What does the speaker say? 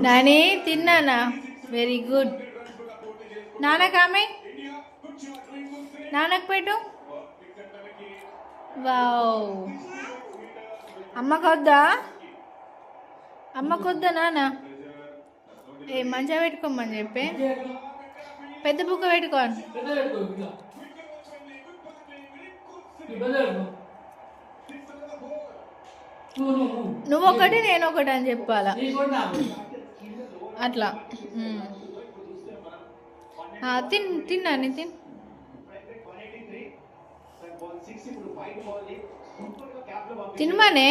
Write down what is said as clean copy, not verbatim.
Nani తిన్నానా? Very good. నాన్నకు ఆమె నాన్నకు పెట్టు. వావ్. అమ్మకొద్దా? అమ్మకొద్దా నాన్న? ఏ మంచిగా పెట్టుకోమని చెప్పి పెద్ద బుక్క పెట్టుకోండి. నువ్వు ఒకటి నేను ఒకటి అని చెప్పాలా అట్లా. తిన్నా నితిన్. తినమనే